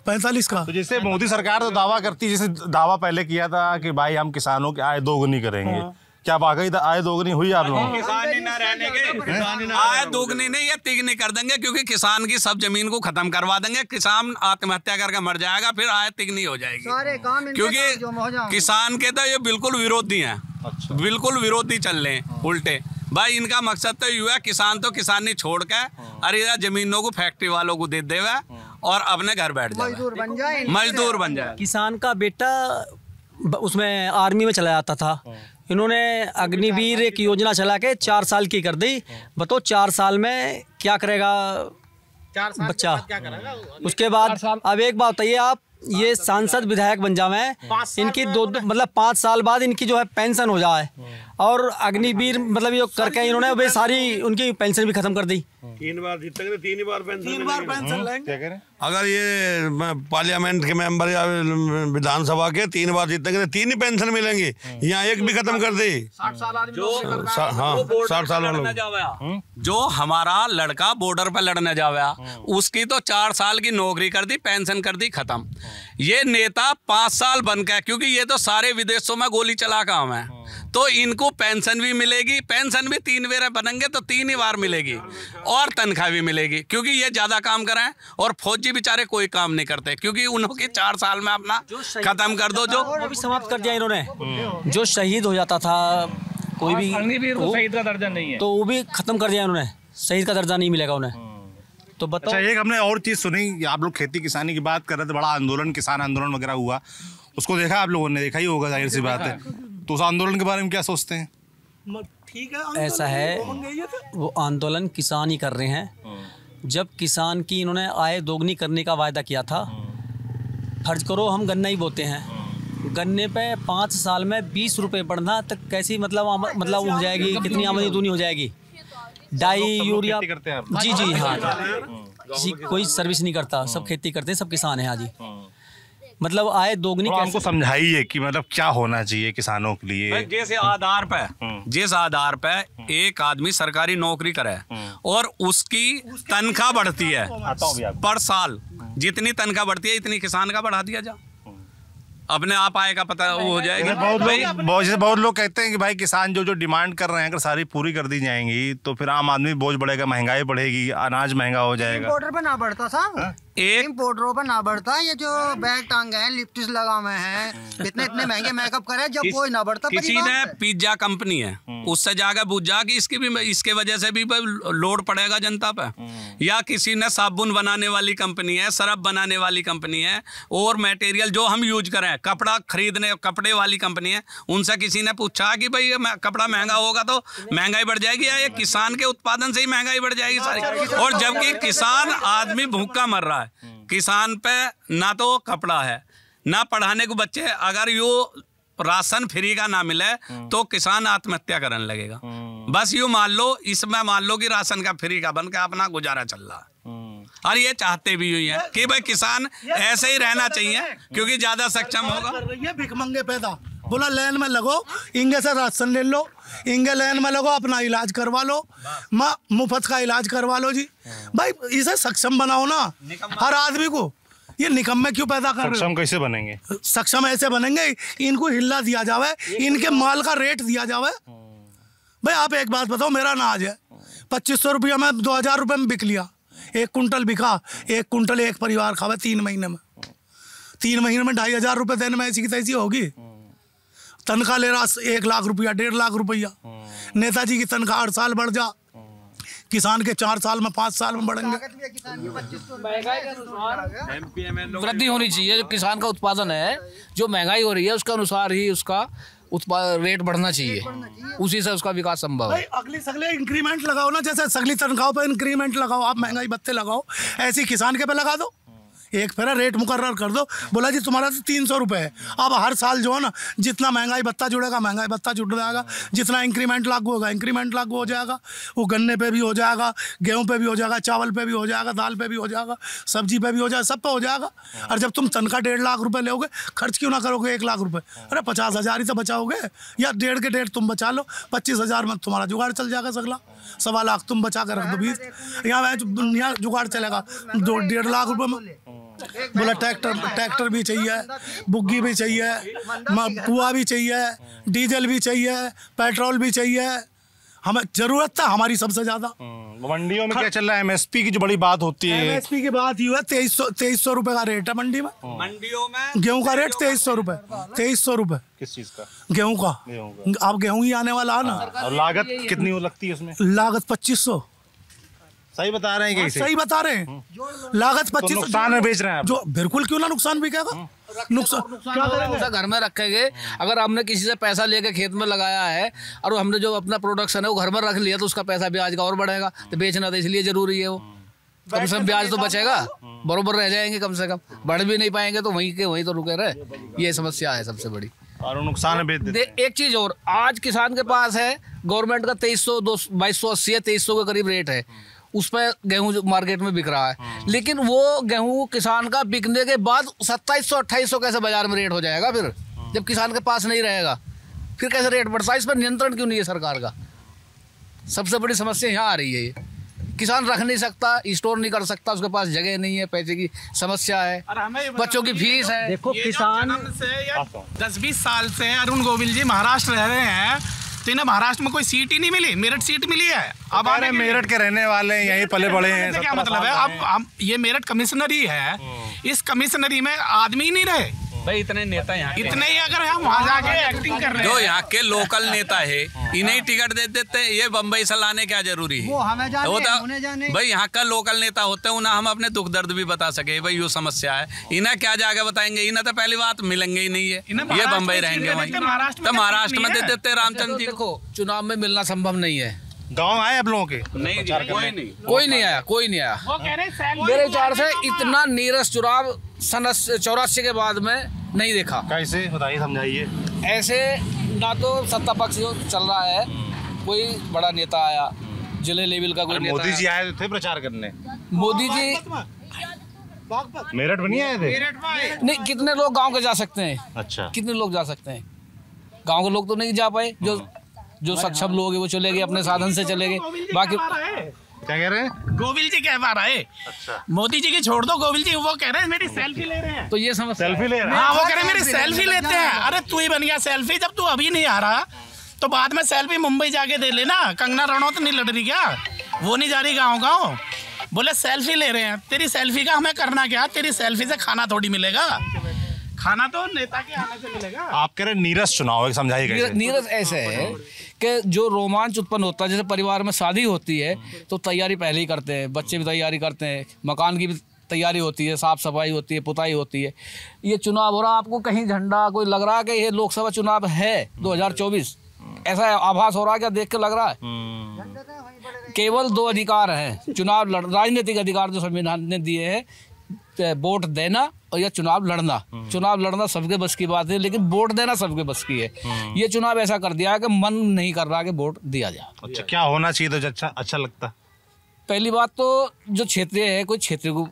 45 का। तो जैसे मोदी सरकार तो दावा करती, जैसे दावा पहले किया था कि भाई हम किसानों की आय 2 गुनी करेंगे, क्या वाकई आय दोगुनी हुई आप लोगों की? किसानी न रहने के आय दोगुनी नहीं, ये तिगनी कर देंगे, क्योंकि किसान की सब जमीन को खत्म करवा देंगे। किसान आत्महत्या करके मर जाएगा, फिर आय तिगनी हो जाएगी। क्योंकि किसान के तो ये बिल्कुल विरोधी हैं। अच्छा। बिल्कुल विरोधी चल रहे हैं उल्टे। भाई इनका मकसद तो ये है, किसान तो किसानी छोड़ के अरे जमीनों को फैक्ट्री वालों को दे देवे और अपने घर बैठ जाए, मजदूर बन जाए। किसान का बेटा उसमें आर्मी में चला जाता था, इन्होंने अग्निवीर एक योजना चला के 4 साल की कर दी। बताओ 4 साल में क्या करेगा बच्चा? उसके बाद अब एक बात बताइए आप, ये सांसद विधायक बन जावे, इनकी दो मतलब 5 साल बाद इनकी जो है पेंशन हो जाए, और अग्निवीर मतलब ये करके इन्होंने वे सारी उनकी पेंशन भी खत्म कर दी। 3 बार जीतेंगे, 3 बार पेंशन लेंगे। अगर ये पार्लियामेंट के मेंबर या विधानसभा के 3 बार जीतेंगे तो 3 ही पेंशन मिलेंगी। यहाँ एक भी खत्म कर दी। 60 साल आदमी हाँ 60 साल वालों। जो हमारा लड़का बॉर्डर पर लड़ने जावे, उसकी तो 4 साल की नौकरी कर दी, पेंशन कर दी, खत्म। ये नेता 5 साल बन गए, क्योंकि ये तो सारे विदेशों में गोली चला काम है, तो इनको पेंशन भी मिलेगी। पेंशन भी 3 बार बनेंगे तो 3 ही बार मिलेगी, और तनख्वाह भी मिलेगी, क्योंकि ये ज्यादा काम कराएं। और फौजी बेचारे कोई काम नहीं करते, क्योंकि उनकी 4 साल में अपना खत्म कर दो। जो वो भी समाप्त कर दिया इन्होंने। जो शहीद हो जाता था कोई भी, शहीद का दर्जा नहीं है, तो वो भी खत्म कर दिया इन्होंने, शहीद का दर्जा नहीं मिलेगा उन्हें। तो बताओ। अच्छा, एक हमने और चीज सुनी, आप लोग खेती किसानी की बात कर रहे थे, बड़ा आंदोलन, किसान आंदोलन वगैरह हुआ, उसको देखा आप लोगों ने? देखा ही होगा, जाहिर सी बात है। तो उस आंदोलन के बारे में क्या सोचते हैं? ठीक है, ऐसा है, वो आंदोलन किसान ही कर रहे हैं। जब किसान की इन्होंने आय दोगुनी करने का वायदा किया था, फर्ज करो हम गन्ना ही बोते हैं, गन्ने पे 5 साल में 20 रुपये बढ़ना तक कैसी मतलब वो हो जाएगी, कितनी आमदनी दूनी हो जाएगी। डाई यूरिया जी हाँ, किसी कोई सर्विस नहीं करता, सब खेती करते हैं, सब किसान है। हाँ जी, मतलब आय दोगुनी। हमको समझाइए कि मतलब क्या होना चाहिए किसानों के लिए। जिस आधार पे एक आदमी सरकारी नौकरी करे और उसकी तनख्वाह बढ़ती है पर साल, जितनी तनख्वाह बढ़ती है इतनी किसान का बढ़ा दिया जा, अपने आप आय का पता वो हो जाएगा। बहुत लोग कहते हैं कि भाई किसान जो डिमांड कर रहे हैं अगर सारी पूरी कर दी जाएंगी तो फिर आम आदमी बोझ बढ़ेगा, महंगाई बढ़ेगी, अनाज महंगा हो जाएगा। बॉर्डर पे ना बढ़ता साहब, इम्पोर्टरों पर ना बढ़ता। ये जो बैग टांगे हैं, लिपस्टिक लगा हुए हैं, इतने महंगे मेकअप करे, जब कोई ना बढ़ता। किसी ने पिज्जा कंपनी है, उससे जाकर पूछा कि इसके वजह से भी लोड पड़ेगा जनता पे, या किसी ने साबुन बनाने वाली कंपनी है, सरफ बनाने वाली कंपनी है, और मटेरियल जो हम यूज करें, कपड़ा खरीदने कपड़े वाली कंपनी है, उनसे किसी ने पूछा कि भाई कपड़ा महंगा होगा तो महंगाई बढ़ जाएगी, या ये किसान के उत्पादन से ही महंगाई बढ़ जाएगी सारी। और जबकि किसान आदमी भूखा मर रहा है, किसान पे ना तो कपड़ा है ना पढ़ाने को बच्चे, अगर यो राशन फ्री का ना मिले तो किसान आत्महत्या करने लगेगा। बस यूँ मान लो, इसमें मान लो कि राशन का फ्री का बन के अपना गुजारा चल रहा है, और ये चाहते भी हुई है कि भाई किसान ऐसे ही रहना चाहिए, क्योंकि ज्यादा सक्षम होगा। भिखमंगे पैदा बोला, लाइन में लगो, इंगे से राशन ले लो, इंगे लाइन में लगो, अपना इलाज करवा लो, मुफ्त का इलाज करवा लो जी। भाई इसे सक्षम बनाओ ना हर आदमी को। ये निकम्मे क्यों पैदा कर रहे हो? सक्षम कैसे बनेंगे? सक्षम ऐसे बनेंगे, इनको हिल्ला दिया जावे, इनके माल का रेट दिया जावे। भाई आप एक बात बताओ, मेरा अनाज है 2500 रुपया में 2000 रुपये में बिक लिया, 1 कुंटल बिका, 1 कुंटल एक परिवार खावे 3 महीने में। 3 महीने में 2500 रुपये देने में ऐसी की तैसी होगी। तनख्वाह ले रहा 1 लाख रुपया, 1.5 लाख रुपया। नेताजी की तनख्वाह 8 साल बढ़ जा, किसान के 4 साल में 5 साल में बढ़ेंगे। वृद्धि होनी चाहिए, जो किसान का उत्पादन है, जो महंगाई हो रही है उसके अनुसार ही उसका रेट बढ़ना चाहिए, उसी से उसका विकास संभव है। अगली सगले इंक्रीमेंट लगाओ ना, जैसे सगली तनख्वाह पर इंक्रीमेंट लगाओ, आप महंगाई भत्ते लगाओ, ऐसी किसान के पे लगा दो, एक फेरा रेट मुकर्रर कर दो। बोला जी तुम्हारा तो 300 रुपये है, अब हर साल जो है ना जितना महंगाई भत्ता जुड़ेगा महंगाई भत्ता जुड़ जाएगा, जितना इंक्रीमेंट लागू होगा इंक्रीमेंट लागू हो जाएगा। वो गन्ने पे भी हो जाएगा, गेहूं पे भी हो जाएगा, चावल पे भी हो जाएगा, दाल पे भी हो जाएगा, सब्जी पे भी हो जाएगा, सब पे हो जाएगा। और जब तुम तनख्वाह 1.5 लाख रुपये लोगे, खर्च क्यों ना करोगे 1 लाख रुपये? अरे 50,000 ही तो बचाओगे, या 1.5 के 1.5 तुम बचा लो, 25,000 में तुम्हारा जुगाड़ चल जाएगा। सगला 1.25 लाख तुम बचा कर रख दो, 20 यहाँ जुगाड़ चलेगा 1.5 लाख रुपये में। बोला ट्रैक्टर भी चाहिए, बुग्गी भी चाहिए, कुआ भी चाहिए, डीजल भी चाहिए, पेट्रोल भी चाहिए। हमें जरूरत था हमारी सबसे ज्यादा। मंडियों में क्या चल रहा है? एमएसपी की जो बड़ी बात होती है, एमएसपी की बात ही हुआ, 2300 रुपए का रेट है मंडी में। मंडियों में गेहूं का रेट 2300 रुपए। 2300 रुपए किस चीज का? गेहूं का। अब गेहूं ही आने वाला है ना। और लागत कितनी हो लगती है उसमें? लागत 2500। सही बता रहे हैं कैसे? सही बता रहे हैं। लागत 2500। नुकसान में बेच रहे हैं आप? जो बिल्कुल, क्यों ना नुकसान बिकेगा। नुकसान घर में रखेंगे। अगर हमने किसी से पैसा लेके खेत में लगाया है और हमने जो अपना प्रोडक्शन है वो घर में रख लिया, तो उसका पैसा ब्याज का और बढ़ेगा। तो बेचना तो इसलिए जरूरी है। वो कम से कम ब्याज तो बचेगा, बरोबर रह जाएंगे। कम से कम बढ़ भी नहीं पाएंगे तो वहीं के वहीं तो रुके रहे। ये समस्या है सबसे बड़ी। और नुकसान में बेच देते। एक चीज और, आज किसान के पास है गवर्नमेंट का 2300 2280 है, 2300 के करीब रेट है। उस पर गेहूं मार्केट में बिक रहा है, लेकिन वो गेहूं किसान का बिकने के बाद 2700 2800 कैसे बाजार में रेट हो जाएगा? फिर जब किसान के पास नहीं रहेगा फिर कैसे रेट बढ़ता है? इस पर नियंत्रण क्यों नहीं है सरकार का? सबसे बड़ी समस्या यहाँ आ रही है। ये किसान रख नहीं सकता, स्टोर नहीं कर सकता, उसके पास जगह नहीं है, पैसे की समस्या है, बच्चों की फीस है। देखो किसान 10-20 साल से अरुण गोविल जी महाराष्ट्र रह रहे हैं, तो इन्हें महाराष्ट्र में कोई सीट ही नहीं मिली। मेरठ सीट मिली है। अब अरे मेरठ के रहने वाले यहीं पले बड़े हैं। क्या मतलब है? अब हम ये मेरठ कमिश्नरी है, इस कमिश्नरी में आदमी ही नहीं रहे भाई। इतने नेता यहाँ इतने ही अगर हम वहाँ जाके एक्टिंग कर रहे हैं, जो यहाँ के लोकल नेता है इन्हें टिकट दे देते। ये बम्बई से लाने क्या जरूरी है? वो हमें जाने, वो उन्हें जाने। भाई यहाँ का लोकल नेता होते हैं, उन्हें हम अपने दुख दर्द भी बता सके। भाई ये समस्या है, इन्हें क्या जाके बताएंगे? इन्हें तो पहली बात मिलेंगे ही नहीं है। ये बम्बई रहेंगे वहीं, तो महाराष्ट्र में दे देते रामचंद्र जी। देखो चुनाव में मिलना संभव नहीं है। गाँव आए आप लोगों के? नहीं, कोई नहीं आया। मेरे विचार से इतना नीरस चुनाव सन 84 के बाद में नहीं देखा। कैसे बताइए, समझाइए। ऐसे ना तो सत्ता पक्ष जो चल रहा है, कोई बड़ा नेता आया, जिले लेवल का कोई नेता। मोदी जी आए थे प्रचार करने। मोदी जी मेरठ बनी आए थे? नहीं, कितने लोग गांव के जा सकते हैं? अच्छा, कितने लोग जा सकते हैं? गांव के लोग तो नहीं जा पाए। जो सक्षम लोग हैं वो चले गए, अपने साधन से चले गए। बाकी क्या कह रहे हैं? गोविल जी कह पा रहा है। अच्छा, मोदी जी की छोड़ दो, गोविल जी वो कह रहे हैं मेरी सेल्फी ले रहे हैं। तो ये समस्या, सेल्फी ले रहे हैं। हाँ, वो कह रहे हैं मेरी सेल्फी लेते हैं। अरे तू ही बन गया सेल्फी। जब तू अभी नहीं आ रहा तो बाद में सेल्फी मुंबई जाके दे लेना। कंगना रनौत नहीं लड़ रही क्या? वो नहीं जा रही गाँव। बोले सेल्फी ले रहे हैं। तेरी सेल्फी का हमें करना क्या? तेरी सेल्फी से खाना थोड़ी मिलेगा। खाना तो नेता के आने से मिलेगा। आप कह रहे नीरस चुनाव है, समझाइए। नीरस ऐसे है कि जो रोमांच उत्पन्न होता है, जैसे परिवार में शादी होती है तो तैयारी पहले ही करते हैं, बच्चे भी तैयारी करते हैं, मकान की भी तैयारी होती है, साफ सफाई होती है, पुताई होती है। ये चुनाव हो रहा, आपको कहीं झंडा कोई लग रहा है कि ये लोकसभा चुनाव है 2024? ऐसा आभास हो रहा है क्या? देख के लग रहा है। केवल 2 अधिकार हैं चुनाव राजनीतिक अधिकार जो संविधान ने दिए हैं, वोट देना और या चुनाव लड़ना। चुनाव लड़ना सबके बस की बात है, लेकिन वोट देना सबके बस की है। ये चुनाव ऐसा कर दिया है कि मन नहीं कर रहा कि वोट दिया जाए। अच्छा, क्या होना चाहिए तो अच्छा लगता? पहली बात तो जो क्षेत्रीय है, कोई क्षेत्र को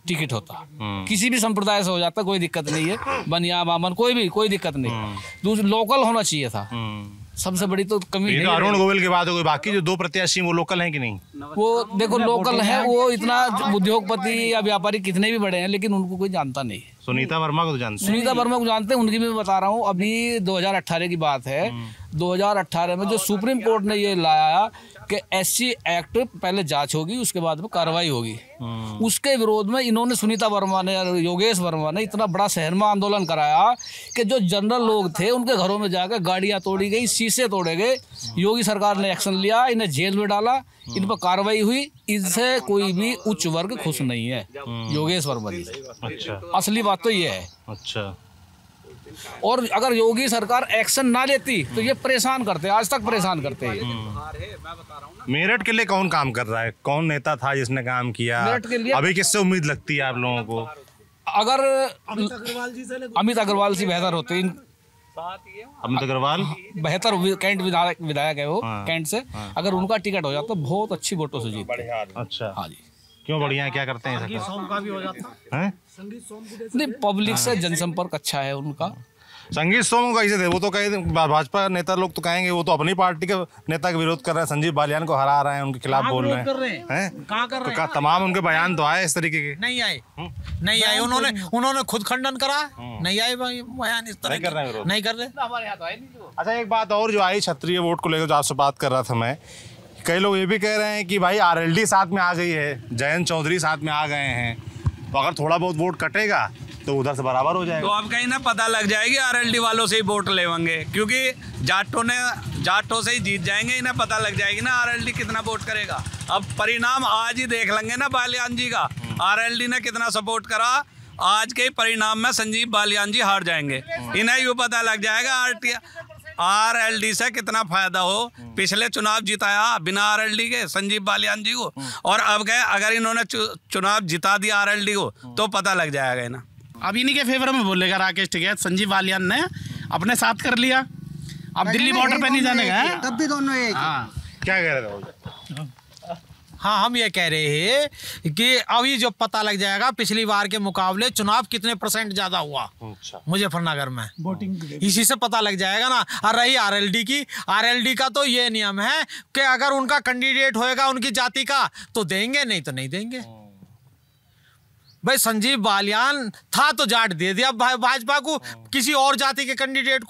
टिकट होता, किसी भी संप्रदाय से हो जाता, कोई दिक्कत नहीं है। बनिया बामन कोई दिक्कत नहीं। दूसरा लोकल होना चाहिए था। सबसे बड़ी तो कमी तो अरुण गोविल के बाद कोई बाकी जो 2 प्रत्याशी वो लोकल हैं कि नहीं? वो देखो लोकल है, वो इतना उद्योगपति या व्यापारी कितने भी बड़े हैं, लेकिन उनको कोई जानता नहीं है। सुनीता वर्मा को तो जानते हैं। सुनीता वर्मा को जानते हैं, उनकी भी मैं बता रहा हूँ। अभी 2018 की बात है। 2018 में जो सुप्रीम कोर्ट ने ये लाया कि SC एक्ट पहले जांच होगी, उसके बाद में कार्रवाई होगी, उसके विरोध में इन्होंने सुनीता वर्मा ने, योगेश वर्मा ने इतना बड़ा सहरमा आंदोलन कराया कि जो जनरल लोग थे उनके घरों में जाकर गाड़ियां तोड़ी गई, शीशे तोड़े गए। योगी सरकार ने एक्शन लिया, इन्हें जेल में डाला, इन पर कार्रवाई हुई। इनसे कोई भी उच्च वर्ग खुश नहीं है, योगेश वर्मा जी। अच्छा, असली बात तो ये है। अच्छा, और अगर योगी सरकार एक्शन ना लेती तो ये परेशान करते, आज तक परेशान करते हैं। मेरठ के लिए कौन काम कर रहा है? कौन नेता था जिसने काम किया? मेरठ के लिए अभी किससे उम्मीद लगती है आप लोगों को? अगर अमित अग्रवाल जी बेहतर होते। अमित अग्रवाल बेहतर कैंट विधायक है वो, कैंट से। अगर उनका टिकट हो जाता तो बहुत अच्छी वोटों से जीतते। अच्छा, हाँ जी। क्यों बढ़िया है? क्या करते हैं? नहीं, पब्लिक से जनसंपर्क अच्छा है उनका। संगीत सोम कैसे थे? वो तो कहे भाजपा नेता लोग तो कहेंगे वो तो अपनी पार्टी के नेता का विरोध कर रहे हैं, संजीव बालियान को हरा रहे हैं, उनके खिलाफ बोल रहे हैं। कहाँ कर रहे हैं? तमाम उनके बयान तो आए इस तरीके के। नहीं आए उन्होंने खुद खंडन करा, नहीं आए बयान इस तरह नहीं कर रहे। अच्छा, एक बात और जो आई क्षत्रिय वोट को लेकर जो आपसे बात कर रहा था मैं, कई लोग ये भी कह रहे हैं कि भाई आरएलडी साथ में आ गई है, जयंत चौधरी साथ में आ गए हैं, तो अगर थोड़ा बहुत वोट कटेगा तो उधर से बराबर हो जाएगा। तो अब कहीं ना पता लग जाएगी आरएलडी वालों से ही वोट लेंगे, क्योंकि जाटों से ही जीत जाएंगे, इन्हें पता लग जाएगी ना आरएलडी कितना वोट करेगा। अब परिणाम आज ही देख लेंगे ना बालियान जी का, आरएलडी ने कितना सपोर्ट करा, आज के परिणाम में संजीव बालियान जी हार जाएंगे, इन्हें यूँ पता लग जाएगा आरएलडी से कितना फायदा हो। पिछले चुनाव जिताया बिना आरएलडी के संजीव बालियान जी को, और अब गए अगर इन्होंने चुनाव जिता दिया आरएलडी को तो पता लग जाएगा ना। अब इन्हीं के फेवर में बोलेगा राकेश टिकैत, संजीव बालियान ने अपने साथ कर लिया, अब दिल्ली बॉर्डर पे नहीं जाने का। तब भी दोनों एक। क्या कह रहे थे? हाँ, हम ये कह रहे हैं कि अभी जो पता लग जाएगा पिछली बार के मुकाबले चुनाव कितने % ज्यादा हुआ मुजफ्फरनगर में, वोटिंग इसी से पता लग जाएगा ना। और रही आरएलडी का तो ये नियम है कि अगर उनका कैंडिडेट होएगा उनकी जाति का तो देंगे, नहीं तो नहीं देंगे। भाई संजीव बालियान था तो जाट दे दिया भाजपा को, किसी और जाति के कैंडिडेट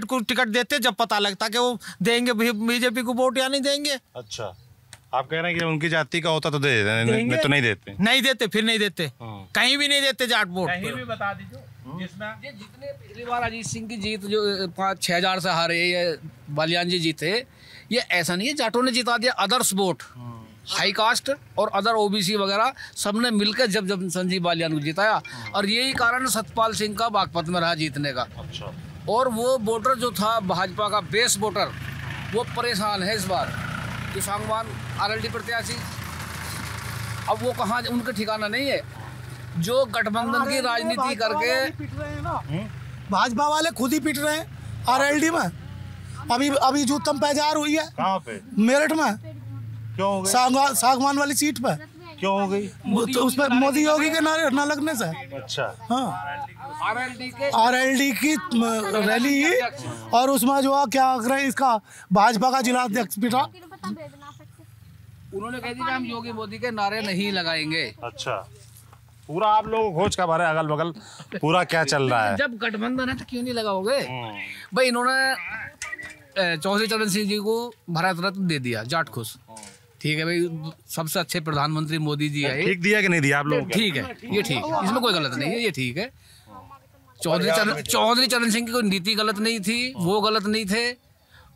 को टिकट देते जब पता लगता कि वो देंगे बीजेपी को वोट या नहीं देंगे। अच्छा, आप कह रहे हैं कि उनकी जाति का होता तो दे देते, नहीं तो नहीं देते। फिर नहीं देते, कहीं भी नहीं देते जाट वोट। कहीं भी बता दीजिए जिसमें जितने पिछली बार अजीत सिंह की जीत जो 5-6 हजार से हारे ये बालियान जी जीते, ये ऐसा नहीं है जाटों ने जिता दिया, अदर्स वोट हाई कास्ट और अदर ओबीसी वगैरह सबने मिलकर जब संजीव बालियान को जिताया, और यही कारण सतपाल सिंह का बागपत में रहा जीतने का। अच्छा। और वो वोटर जो था भाजपा का बेस वोटर वो परेशान है इस बार, जो सांगवान आरएलडी प्रत्याशी, अब वो कहाँ उनका ठिकाना नहीं है, जो गठबंधन की राजनीति करके भाजपा वाले खुद ही पिट रहे हैं आरएलडी में। अभी जो तम पैजार हुई है कहाँ पे? मेरठ में। क्यों हो गई? सागवान वाली सीट पर क्यों हो गई? तो उस पर मोदी योगी के नारे न लगने से। अच्छा। हाँ, आरएलडी की रैली, और उसमें जो क्या कर रहे हैं इसका भाजपा का जिला अध्यक्ष पिटा। उन्होंने कह दिया हम योगी मोदी के नारे नहीं लगाएंगे। अच्छा, पूरा आप लोग खोज का भरे अगल बगल पूरा क्या चल रहा है? जब गठबंधन है तो क्यों नहीं लगाओगे भाई? इन्होंने चौधरी चरण सिंह जी को भारत रत्न दे दिया, जाट खुश, ठीक है भाई, सबसे अच्छे प्रधानमंत्री मोदी जी है। ठीक दिया कि नहीं दिया आप लोग? ठीक है, ये ठीक है, इसमें कोई गलत नहीं है, ये ठीक है। चौधरी चरण सिंह की कोई नीति गलत नहीं थी, वो गलत नहीं थे,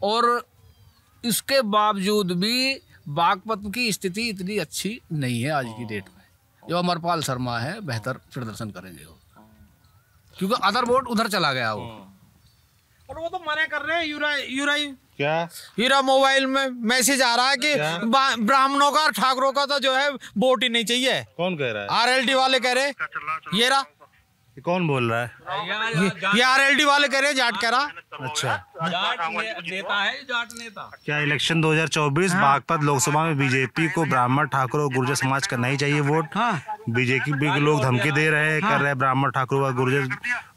और इसके बावजूद भी बागपत की स्थिति इतनी अच्छी नहीं है आज की डेट में। जो अमरपाल शर्मा है बेहतर प्रदर्शन करेंगे वो, क्योंकि अदर वोट उधर चला गया वो। और वो तो मना कर रहे हैं, क्या हीरा मोबाइल में मैसेज आ रहा है कि ब्राह्मणों का ठाकुरों का तो जो है वोट ही नहीं चाहिए। कौन कह रहा है? आरएलडी वाले कह रहे, ये रहा। कौन बोल रहा है? ये आरएलडी वाले कह रहे, जाट कह रहा। अच्छा, जाट नेता है, जाट नेता। क्या इलेक्शन 2024 बागपत लोकसभा में बीजेपी को ब्राह्मण ठाकुर और गुर्जर समाज का नहीं चाहिए वोट? बीजेपी के लोग धमकी दे रहे हैं, कर रहे हैं ब्राह्मण ठाकुर व गुर्जर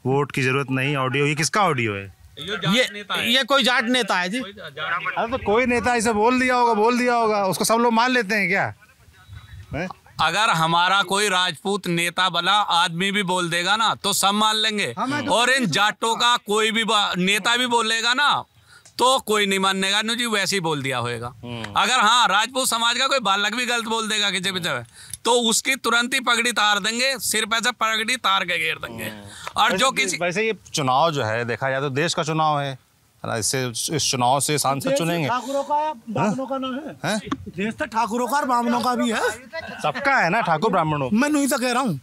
वोट की जरूरत नहीं। ऑडियो, ये किसका ऑडियो है? ये कोई जाट नेता है जी। अरे तो कोई नेता ऐसे बोल दिया होगा, उसको सब लोग मान लेते हैं क्या? अगर हमारा कोई राजपूत नेता बना आदमी भी बोल देगा ना तो सब मान लेंगे, और इन जाटों का कोई भी नेता भी बोलेगा ना तो कोई नहीं मानेगा, जी वैसे ही बोल दिया होगा। अगर हाँ राजपूत समाज का कोई बालक भी गलत बोल देगा किसी भी जगह तो उसकी तुरंत ही पगड़ी तार देंगे, सिर पे से पगड़ी तार के घेर देंगे। और जो किसी वैसे ये चुनाव जो है देखा जाए तो देश का चुनाव है, इससे इस चुनाव से सांसद चुनेंगे। ठाकुरों का या ब्राह्मणों का ना है? देश तो ठाकुरों का और ब्राह्मणों का भी है, सबका है ना, ठाकुर ब्राह्मणों। मैं नहीं तो कह रहा हूँ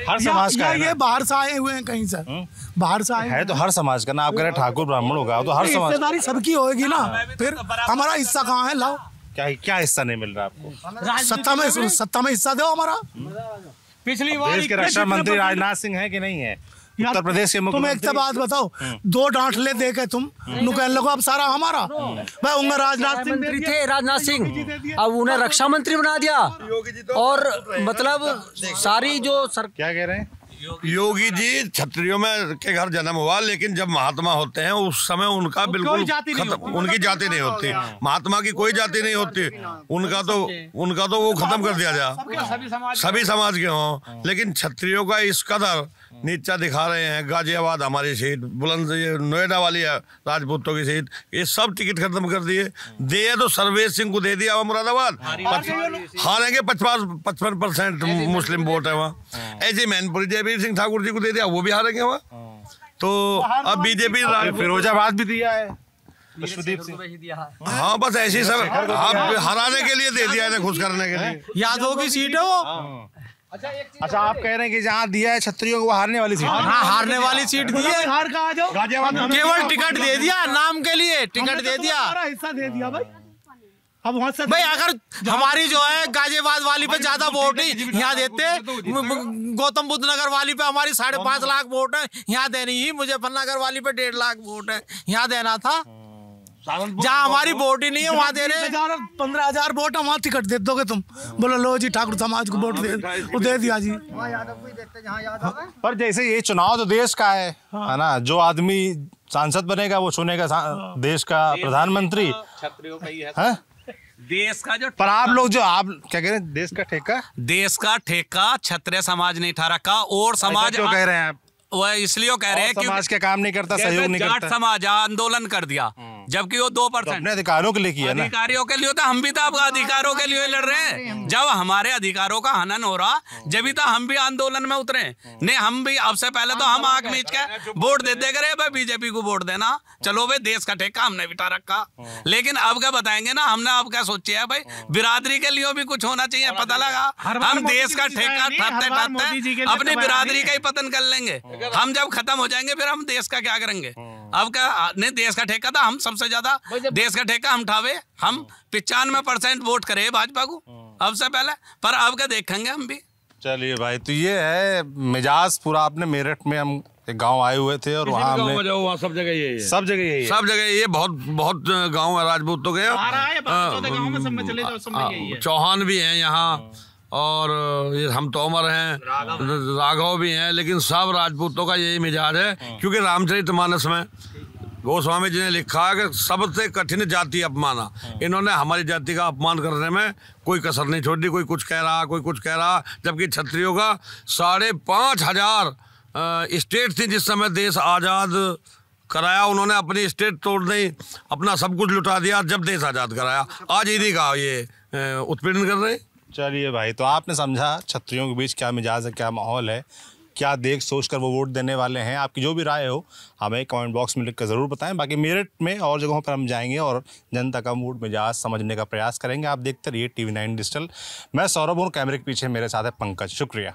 हर समाज का है। ये बाहर से आए हुए हैं कहीं से, बाहर से आए है तो हर समाज का ना। आप कह रहे ठाकुर ब्राह्मण होगा तो हर समाज, हिस्सेदारी सबकी होगी ना। फिर हमारा हिस्सा कहाँ है? लाओ। क्या हिस्सा नहीं मिल रहा आपको? सत्ता में हिस्सा दो हमारा। पिछली बार देश के रक्षा मंत्री राजनाथ सिंह है कि नहीं है? उत्तर प्रदेश के तुम एक बात बताओ, 2 डांटले दे के तुम कह लो अब सारा हमारा। भाई उनमें राजनाथ सिंह मंत्री थे, राजनाथ सिंह, अब उन्हें रक्षा मंत्री बना दिया। और मतलब सारी जो क्या कह रहे हैं? योगी जी क्षत्रियों में के घर जन्म हुआ, लेकिन जब महात्मा होते हैं उस समय उनका बिल्कुल खत्म, उनकी जाति नहीं होती। महात्मा की कोई जाति नहीं होती, उनका तो वो खत्म कर दिया जाए, सभी समाज के हों। लेकिन क्षत्रियों का इस कदर नीचा दिखा रहे हैं। गाजियाबाद हमारी सीट, बुलंद नोएडा वाली है राजपूतों की सीट, ये सब टिकट खत्म कर दिए। दिए तो सर्वेश सिंह को दे दिया मुरादाबाद, हारेंगे 55% मुस्लिम वोट है वहाँ। ऐसे मैनपुरी जयवीर सिंह ठाकुर जी को दे दिया, वो भी हारेंगे वहाँ। तो अब बीजेपी फिरोजाबाद भी दिया है विश्वदीप सिंह। हाँ बस ऐसी सब हराने के लिए दे दिया है, खुश करने के लिए। यादव की सीट है वो। अच्छा, आप कह रहे हैं कि जहाँ दिया है क्षत्रियों को हारने वाली सीट? हाँ, हारने वाली सीट दी है। हार कहाँ जाओ, केवल टिकट दे दिया, नाम के लिए टिकट दे दिया, हिस्सा दे दिया भाई। अब वहाँ से भाई अगर हमारी जो है गाजियाबाद वाली पे ज्यादा वोट ही यहाँ देते, गौतम बुद्ध नगर वाली पे हमारी 5.5 लाख वोट है, यहाँ देनी ही, मुजफ्फरनगर वाली पे 1.5 लाख वोट है, यहाँ देना था। जहाँ हमारी वोट ही नहीं है वहाँ दे रहे 15,000 वोट है, वहाँ टिकट दे दोगे तुम? बोलो लो जी, ठाकुर समाज को वोट दे दिया जी। पर जैसे ये चुनाव तो देश का है ना, जो आदमी सांसद बनेगा वो चुनेगा देश का प्रधानमंत्री। क्षत्रियों का ही है देश का जो, पर आप लोग जो आप क्या कह रहे हैं, देश का ठेका क्षत्रिय समाज नहीं ठा रखा, और समाज क्यों कह रहे हैं आप? वह इसलिए कह रहे हैं कि समाज के काम नहीं करता, सहयोग नहीं करता। जाट समाज आंदोलन कर दिया, जबकि वो 2% अपने अधिकारों के लिए किया ना। अधिकारियों के लिए, तो हम भी तो आपका अधिकारों के लिए लड़ रहे हैं। जब हमारे अधिकारों का हनन हो रहा, जब भी तो हम भी आंदोलन में उतरे। नहीं, हम भी अब से पहले तो हम आंख मीच के वोट देते करे भाई बीजेपी को वोट देना, चलो भाई देश का ठेका हमने बिठा रखा। लेकिन अब क्या बताएंगे ना, हमने अब क्या सोचे है भाई बिरादरी के लिए भी कुछ होना चाहिए। पता लगा हम देश का ठेका ठाते ठाते अपनी बिरादरी का ही पतन कर लेंगे। हम जब खत्म हो जाएंगे फिर हम देश का क्या करेंगे? अब क्या नहीं, देश का ठेका था, हम सबसे ज्यादा देश का ठेका हम ठावे, हम 95% वोट करे भाजपा को अब से पहले, पर अब क्या देखेंगे हम भी। चलिए भाई, तो ये है मिजाज पूरा। आपने मेरठ में हम एक गांव आए हुए थे और वहाँ हमने सब जगह ये है, सब जगह ये बहुत गांव है राजपूतों के, चौहान भी हैं यहाँ, और ये हम तोमर हैं, राघव भी हैं, लेकिन सब राजपूतों का यही मिजाज है। क्योंकि रामचरितमानस में गोस्वामी जी ने लिखा है कि सबसे कठिन जाति अपमाना। इन्होंने हमारी जाति का अपमान करने में कोई कसर नहीं छोड़ी। कोई कुछ कह रहा, कोई कुछ कह रहा, जबकि क्षत्रियों का 5,500 स्टेट थी जिस समय देश आज़ाद कराया, उन्होंने अपनी स्टेट तोड़ दी, अपना सब कुछ लुटा दिया जब देश आज़ाद कराया। आज इन्हीं का ये उत्पीड़न कर रहे हैं। चलिए भाई, तो आपने समझा क्षत्रियों के बीच क्या मिजाज है, क्या माहौल है, क्या देख सोच कर वो वोट देने वाले हैं। आपकी जो भी राय हो हमें कमेंट बॉक्स में लिखकर ज़रूर बताएं। बाकी मेरठ में और जगहों पर हम जाएंगे और जनता का मूड मिजाज समझने का प्रयास करेंगे। आप देखते रहिए TV9 डिजिटल। मैं सौरभ हूँ, कैमरे के पीछे मेरे साथ है पंकज। शुक्रिया।